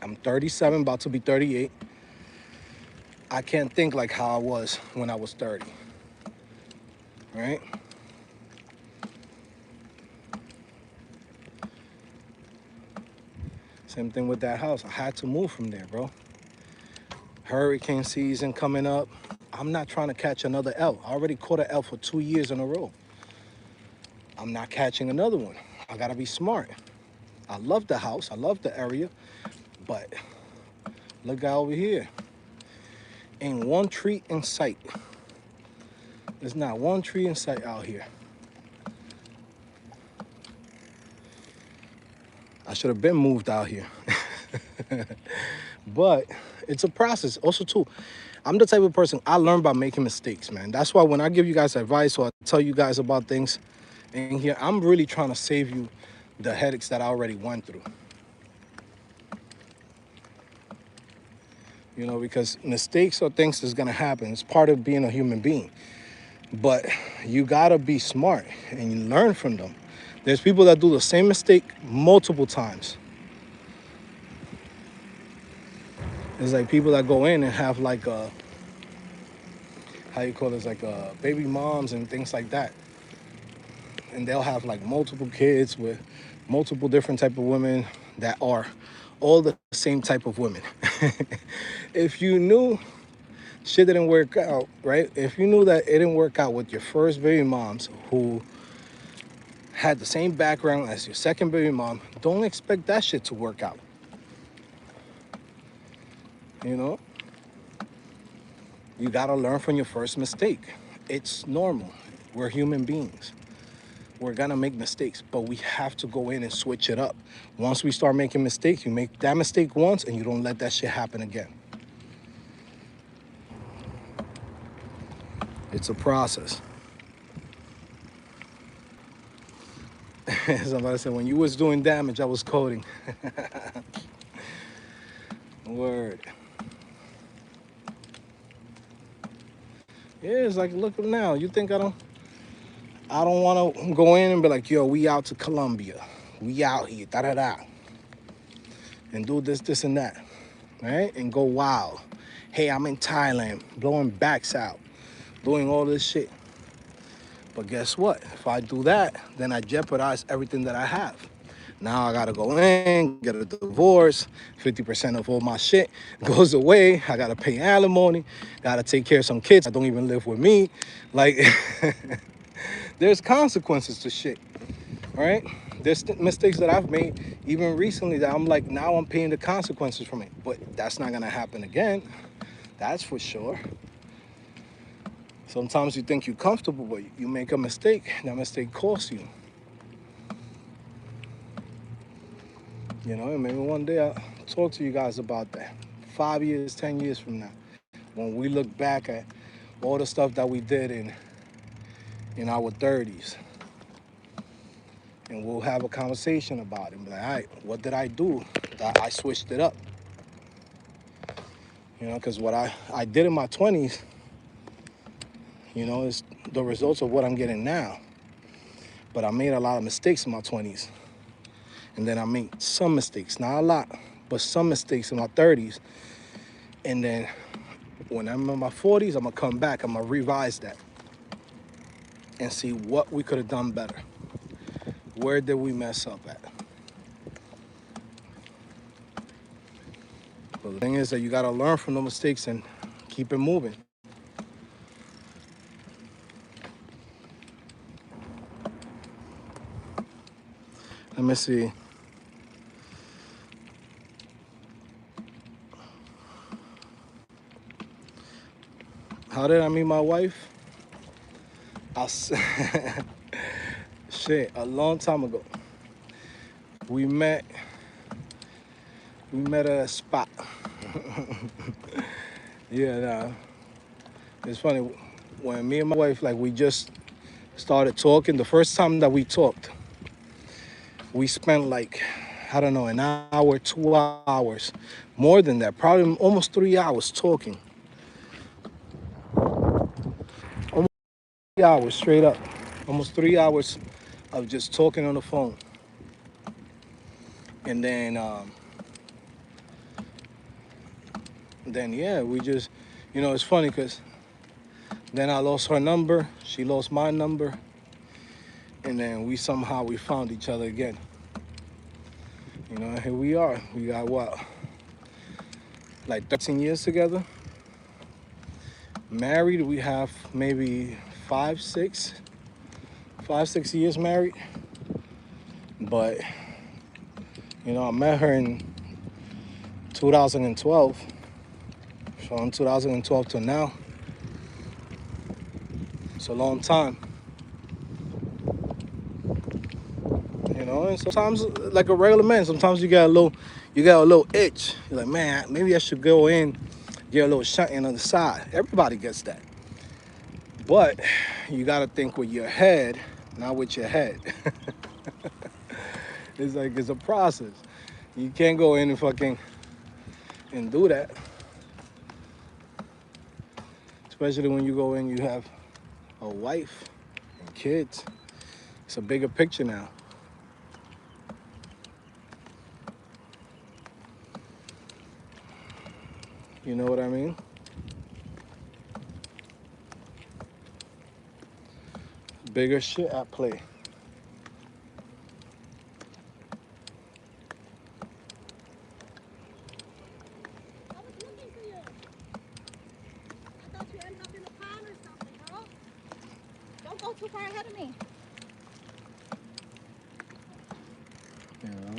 I'm 37, about to be 38. I can't think like how I was when I was 30, right? Same thing with that house. I had to move from there, bro. Hurricane season coming up. I'm not trying to catch another L. I already caught an L for 2 years in a row. I'm not catching another one. I gotta be smart. I love the house. I love the area. But look out over here. Ain't one tree in sight. There's not one tree in sight out here. I should have been moved out here. But it's a process. Also, too, I'm the type of person, I learn by making mistakes, man. That's why when I give you guys advice or I tell you guys about things in here, I'm really trying to save you the headaches that I already went through. You know, because mistakes or things that's gonna happen. It's part of being a human being. But you gotta be smart and you learn from them. There's people that do the same mistake multiple times. It's like people that go in and have like a, how you call it, it's like baby moms and things like that. And they'll have like multiple kids with multiple different type of women that are all the same type of women. If you knew shit didn't work out, right? If you knew that it didn't work out with your first baby moms who had the same background as your second baby mom, don't expect that shit to work out. You know? You gotta learn from your first mistake. It's normal. We're human beings. We're gonna make mistakes, but we have to go in and switch it up. Once we start making mistakes, you make that mistake once and you don't let that shit happen again. It's a process. Somebody said, when you was doing damage, I was coding. Word. Yeah, it's like, look now. You think I don't want to go in and be like, yo, we out to Colombia. We out here, da-da-da. And do this, and that, right? And go wild. Hey, I'm in Thailand, blowing backs out, doing all this shit. But guess what? If I do that, then I jeopardize everything that I have. Now I gotta go in, get a divorce, 50% of all my shit goes away. I gotta pay alimony, gotta take care of some kids that don't even live with me. Like, there's consequences to shit, right? There's mistakes that I've made even recently that I'm like, now I'm paying the consequences from it. But that's not gonna happen again. That's for sure. Sometimes you think you're comfortable, but you make a mistake. That mistake costs you. You know, and maybe one day I'll talk to you guys about that. 5 years, 10 years from now, when we look back at all the stuff that we did in our 30s, and we'll have a conversation about it. Be like, all right, what did I do that I switched it up? You know, because what I did in my 20s, you know, is the results of what I'm getting now. But I made a lot of mistakes in my 20s. And then I made some mistakes, not a lot, but some mistakes in my 30s. And then when I'm in my 40s, I'm gonna come back, I'm gonna revise that and see what we could have done better. Where did we mess up at? But the thing is that you gotta learn from the mistakes and keep it moving. Let me see. How did I meet my wife? I shit, a long time ago. We met at a spot. Yeah, nah. It's funny. When me and my wife, like, we just started talking, the first time that we talked, we spent like I don't know, an hour, 2 hours, more than that, probably almost 3 hours talking, almost 3 hours straight up, almost 3 hours of just talking on the phone. And then yeah, we just, it's funny because then I lost her number, she lost my number, and then we found each other again. Here we are. We got what, like 13 years together. Married, we have maybe five, 6 married. But I met her in 2012. From 2012 to now, it's a long time. And sometimes, like a regular man, sometimes you got a little itch. You're like, man, maybe I should go in, get a little shunting on the side. Everybody gets that. But you got to think with your head, not with your head. It's a process. You can't go in and and do that. Especially when you go in, you have a wife and kids. It's a bigger picture now. You know what I mean? Bigger shit at play. I was looking for you. I thought you ended up in a pond or something, girl. Don't go too far ahead of me. You know?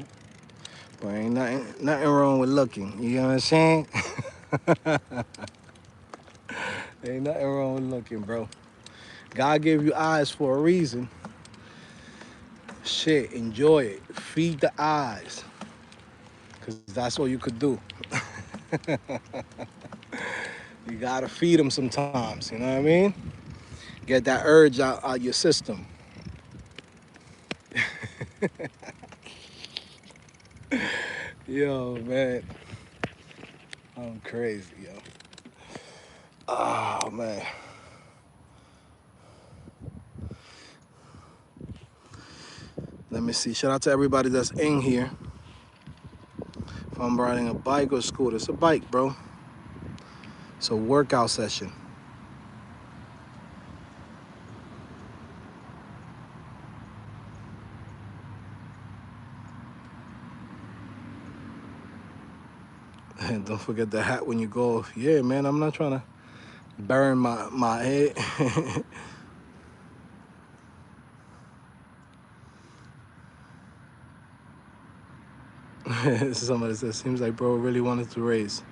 But ain't nothing wrong with looking. You know what I'm saying? Ain't nothing wrong with looking, bro. God gave you eyes for a reason. Shit, enjoy it. Feed the eyes. Because that's all you could do. You gotta feed them sometimes, you know what I mean? Get that urge out your system. Yo, man. I'm crazy, yo. Oh, man. Let me see. Shout out to everybody that's in here. If I'm riding a bike or scooter, it's a bike, bro. It's a workout session. And don't forget the hat when you go. Yeah, man, I'm not trying to burn my head. Somebody says, seems like bro really wanted to raise.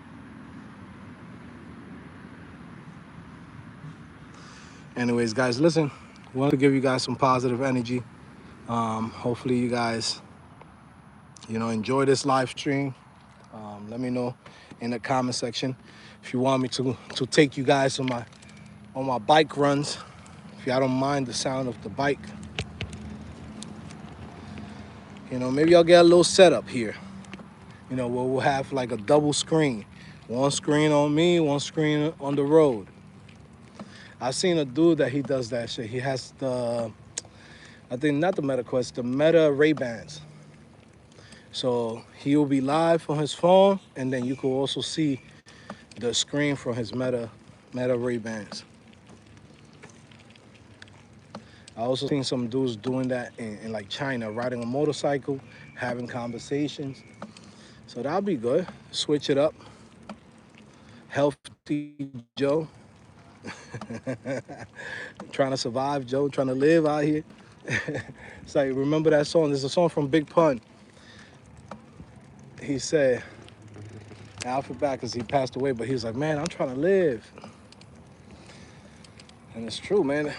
Anyways, guys, listen. We want to give you guys some positive energy. Hopefully you guys, enjoy this live stream. Let me know in the comment section if you want me to take you guys on my bike runs. If y'all don't mind the sound of the bike. Maybe I'll get a little setup here. Where we'll have like a double screen. One screen on me, one screen on the road. I've seen a dude that he does that shit. He has I think not the Meta Quest, the Meta Ray-Bans. So he'll be live on his phone, and then you can also see the screen from his Meta Ray-Bans. I also seen some dudes doing that in like China, riding a motorcycle, having conversations. So that'll be good. Switch it up. Healthy Joe. Trying to survive, Joe. Trying to live out here. It's like, remember that song? There's a song from Big Pun. He said, Alfred Backus, he passed away, but he was like, man, I'm trying to live. And it's true, man.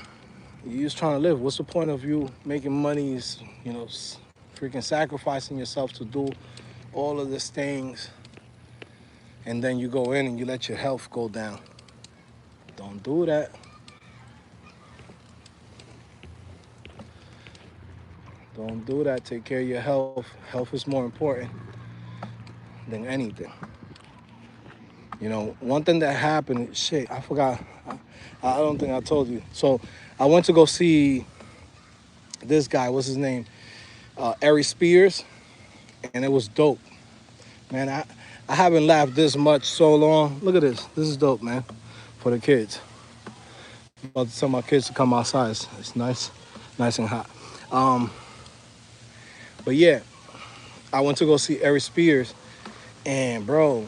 You're just trying to live. What's the point of you making money, freaking sacrificing yourself to do all of these things, and then you go in and you let your health go down? Don't do that. Don't do that. Take care of your health. Health is more important than anything. You know, one thing that happened, shit, I forgot. I don't think I told you. So I went to go see this guy. What's his name? Ari Spears, and it was dope, man. I haven't laughed this much so long. Look at this. This is dope, man, for the kids. I'm about to tell my kids to come outside. It's nice, nice and hot. Um, but yeah, I went to go see Ari Spears, and bro,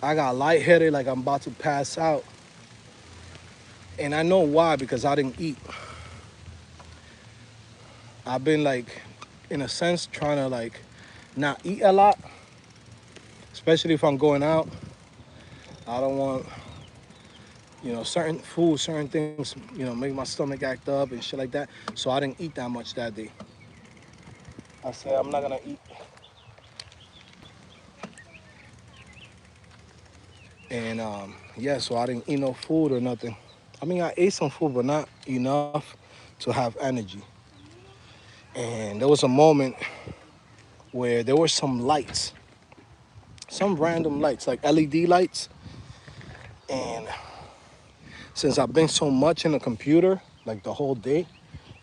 I got lightheaded, like I'm about to pass out, and I know why because I didn't eat. I've been like, in a sense, trying to like not eat a lot, especially if I'm going out. I don't want, certain food, certain things, make my stomach act up and shit like that. So I didn't eat that much that day. I said I'm not gonna eat, and yeah, so I didn't eat no food or nothing. I mean, I ate some food, but not enough to have energy. And there was a moment where there were some lights, some random lights, like LED lights, and since I've been so much in the computer, like the whole day,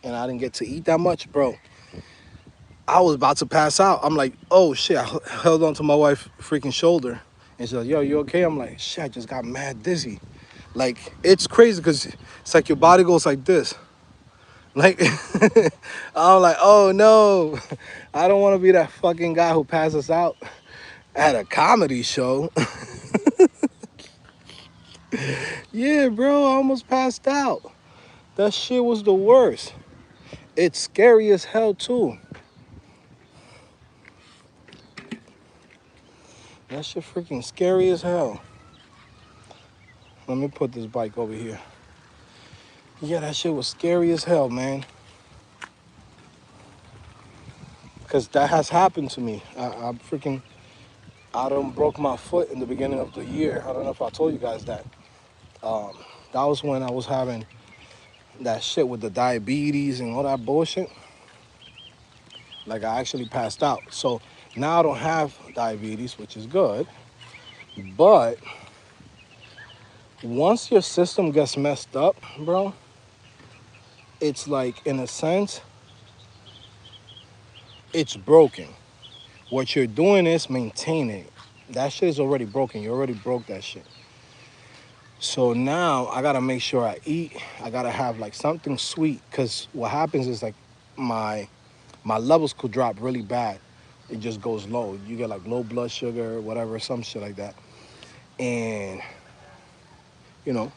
and I didn't get to eat that much, bro, I was about to pass out. I'm like, oh shit, I held on to my wife's freaking shoulder. And she's like, yo, you okay? I'm like, shit, I just got mad dizzy. Like, it's crazy because it's like your body goes like this. Like, I'm like, oh no, I don't want to be that fucking guy who passes out at a comedy show. Yeah, bro, I almost passed out. That shit was the worst. It's scary as hell too. That shit freaking scary as hell. Let me put this bike over here. Yeah, that shit was scary as hell, man. Cause that has happened to me. I done broke my foot in the beginning of the year. I don't know if I told you guys that. Um, that was when I was having that shit with the diabetes and all that bullshit. Like I actually passed out. So now I don't have diabetes, which is good. But once your system gets messed up, bro, it's like in a sense, it's broken. What you're doing is maintaining it. That shit is already broken. You already broke that shit. So now I gotta make sure I eat. I gotta have like something sweet, cause what happens is like my my levels could drop really bad. It just goes low. You get like low blood sugar, whatever, some shit like that. And you know,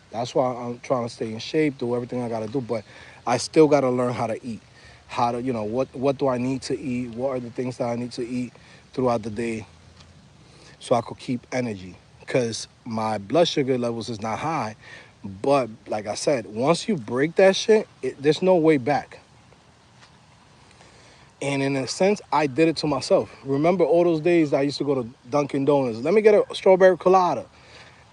that's why I'm trying to stay in shape, do everything I gotta do. But I still gotta learn how to eat. How to, what do I need to eat? What are the things that I need to eat throughout the day so I could keep energy? Because my blood sugar levels is not high. But like I said, once you break that shit, there's no way back. And in a sense, I did it to myself. Remember all those days that I used to go to Dunkin' Donuts? Let me get a strawberry colada.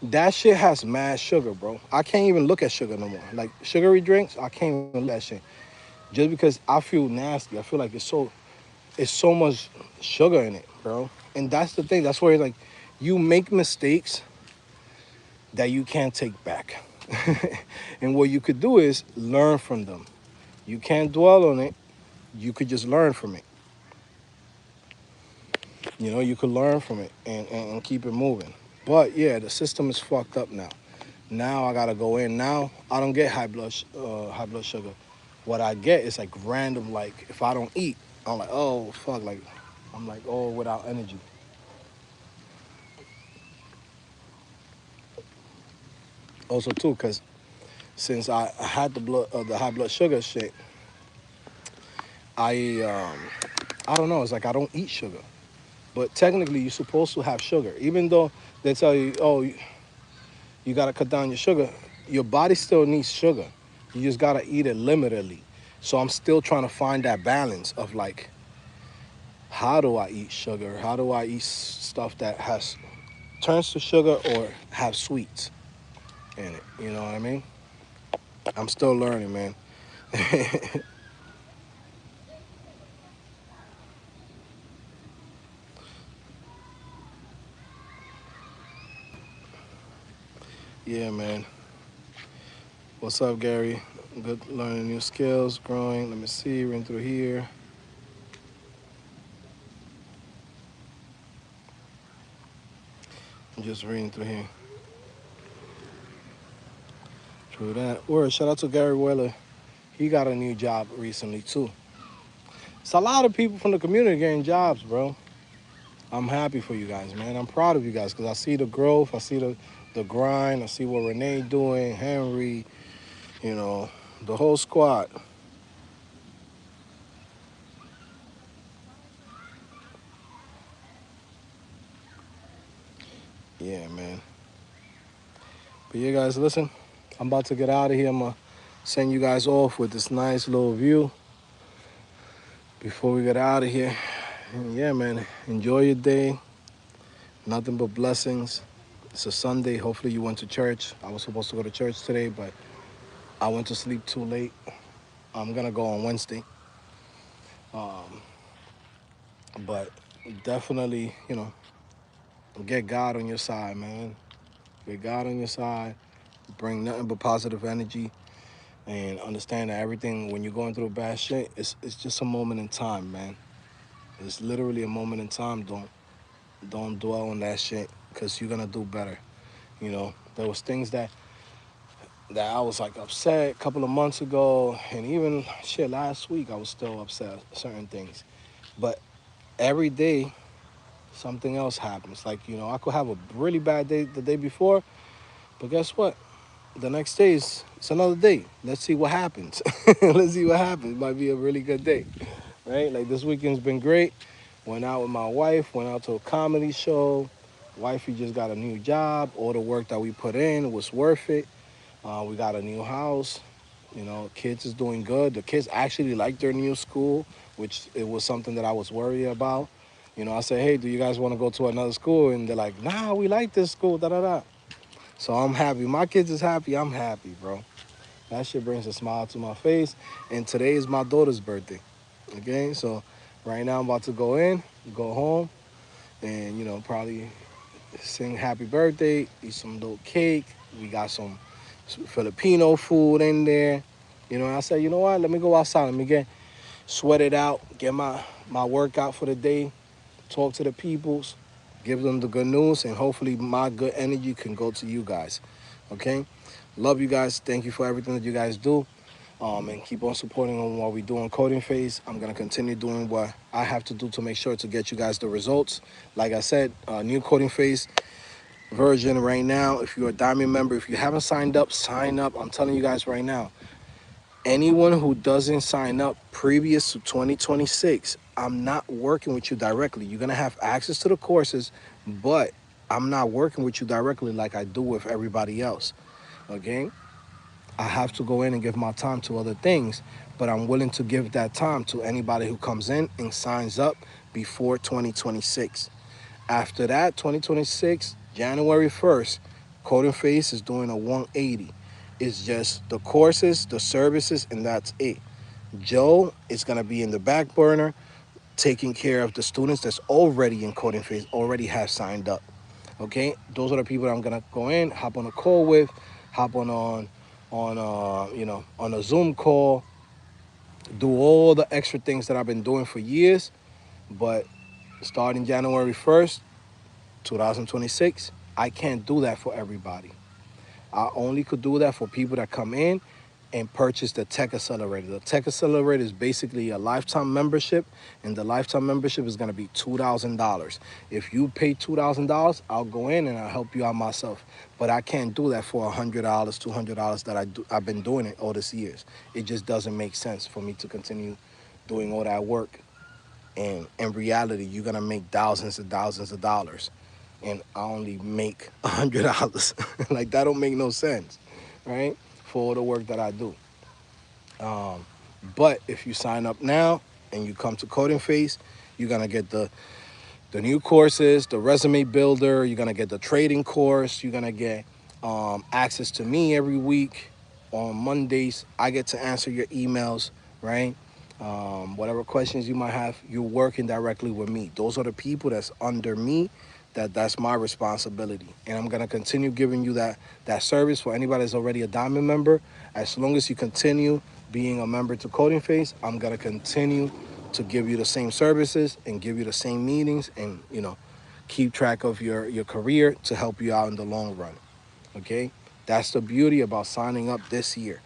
That shit has mad sugar, bro. I can't even look at sugar no more. Like sugary drinks, I can't even look at that shit. Just because I feel nasty. I feel like it's so much sugar in it, bro. And that's the thing. That's where like you make mistakes that you can't take back. And what you could do is learn from them. You can't dwell on it. You could just learn from it. You could learn from it and keep it moving. But yeah, the system is fucked up now. Now I gotta go in. Now I don't get high blood sugar. What I get is like random. Like if I don't eat, I'm like, oh fuck, like I'm like, oh, without energy. Also too, cause since I had the high blood sugar shit, I I don't know. It's like I don't eat sugar, but technically you're supposed to have sugar, even though they tell you, oh, you gotta cut down your sugar. Your body still needs sugar. You just gotta eat it limitedly. So I'm still trying to find that balance of like, how do I eat sugar? How do I eat stuff that has turns to sugar or have sweets in it? You know what I mean? I'm still learning, man. Yeah, man. What's up, Gary? Good learning new skills, growing. Let me see, reading through here. I'm just reading through here. True that. Word, shout out to Gary Weller. He got a new job recently, too. It's a lot of people from the community getting jobs, bro. I'm happy for you guys, man. I'm proud of you guys because I see the growth. I see the grind. I see what Renee doing, Henry, you know, the whole squad. Yeah, man. But yeah, guys, listen. I'm about to get out of here. I'm going to send you guys off with this nice little view before we get out of here. And yeah, man, enjoy your day. Nothing but blessings. It's a Sunday. Hopefully you went to church. I was supposed to go to church today, but I went to sleep too late. I'm going to go on Wednesday. Um, but definitely, get God on your side, man. Get God on your side. Bring nothing but positive energy and understand that everything, when you're going through bad shit, it's just a moment in time, man. It's literally a moment in time. Don't dwell on that shit because you're gonna do better. There was things that I was like upset a couple of months ago, and even shit last week I was still upset at certain things. But every day something else happens. Like, I could have a really bad day the day before, but guess what? The next day is it's another day. Let's see what happens. Let's see what happens. It might be a really good day, right? Like this weekend's been great. Went out with my wife. Went out to a comedy show. Wifey just got a new job. All the work that we put in was worth it. We got a new house. Kids is doing good. The kids actually like their new school, which it was something that I was worried about. I said, hey, do you guys want to go to another school? And they're like, nah, we like this school, da da da. So I'm happy. My kids is happy. I'm happy, bro. That shit brings a smile to my face. And today is my daughter's birthday. Okay, so right now I'm about to go home, and probably sing happy birthday, eat some little cake. We got some Filipino food in there. I said, you know what? Let me go outside. Let me sweat it out, get my workout for the day, talk to the peoples, give them the good news, and hopefully my good energy can go to you guys. Okay? Love you guys. Thank you for everything that you guys do. And keep on supporting on what we do on Coding Phase. I'm gonna continue doing what I have to do to make sure to get you guys the results. Like I said, new Coding Phase version right now. If you're a Diamond member, if you haven't signed up, sign up. I'm telling you guys right now, anyone who doesn't sign up previous to 2026, I'm not working with you directly. You're gonna have access to the courses, but I'm not working with you directly like I do with everybody else. Okay? I have to go in and give my time to other things, but I'm willing to give that time to anybody who comes in and signs up before 2026. After that, 2026, January 1st, Coding Phase is doing a 180. It's just the courses, the services, and that's it. Joe is going to be in the back burner taking care of the students that's already in Coding Phase, already have signed up. Okay, those are the people that I'm gonna go in, hop on a call with, hop on a Zoom call, do all the extra things that I've been doing for years. But starting January 1st, 2026, I can't do that for everybody. I only could do that for people that come in and purchase the Tech Accelerator. The Tech Accelerator is basically a lifetime membership, and the lifetime membership is going to be $2,000. If you pay $2,000, I'll go in and I'll help you out myself. But I can't do that for $100, $200 that I've been doing it all these years. It just doesn't make sense for me to continue doing all that work. And in reality, you're gonna make thousands of dollars, and I only make $100. Like that don't make no sense, right? For all the work that I do. Um, but if you sign up now and you come to Coding Phase, you're gonna get the new courses, the resume builder. You're gonna get the trading course. You're gonna get access to me every week on Mondays. I get to answer your emails, right? Whatever questions you might have, you're working directly with me. Those are the people that's under me That's my responsibility, and I'm gonna continue giving you that service for anybody that's already a diamond member. As long as you continue being a member to CodingPhase, I'm gonna continue to give you the same services and give you the same meetings, and keep track of your career to help you out in the long run. Okay, that's the beauty about signing up this year.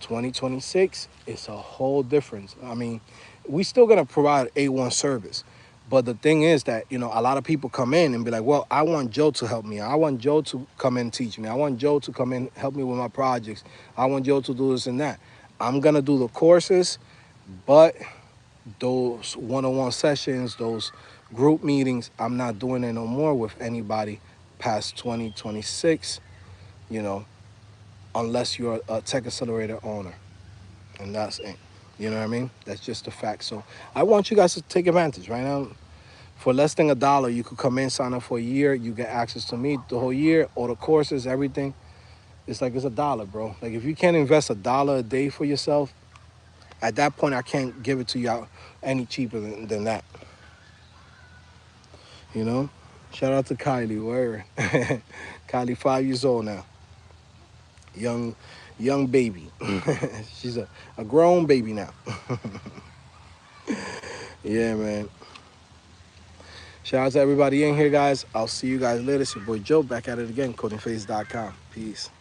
2026 is a whole difference. I mean, we still gonna provide A1 service, but the thing is that a lot of people come in and be like, well, I want Joe to help me, I want Joe to come in and teach me, I want Joe to come in help me with my projects, I want Joe to do this and that. I'm gonna do the courses, but those one-on-one sessions, those group meetings, I'm not doing it no more with anybody past 2026, you know unless you're a tech accelerator owner, and that's it. You know what I mean? That's just a fact. So I want you guys to take advantage right now. For less than $1, you could come in, sign up for a year. You get access to me the whole year, all the courses, everything. It's $1, bro. Like, if you can't invest $1 a day for yourself, at that point, I can't give it to you out any cheaper than that. You know? Shout out to Kylie, where Kylie, 5 years old now. Young, young baby. She's a grown baby now. Yeah, man. Shout out to everybody in here, guys. I'll see you guys later. It's your boy Joe back at it again, codingphase.com. Peace.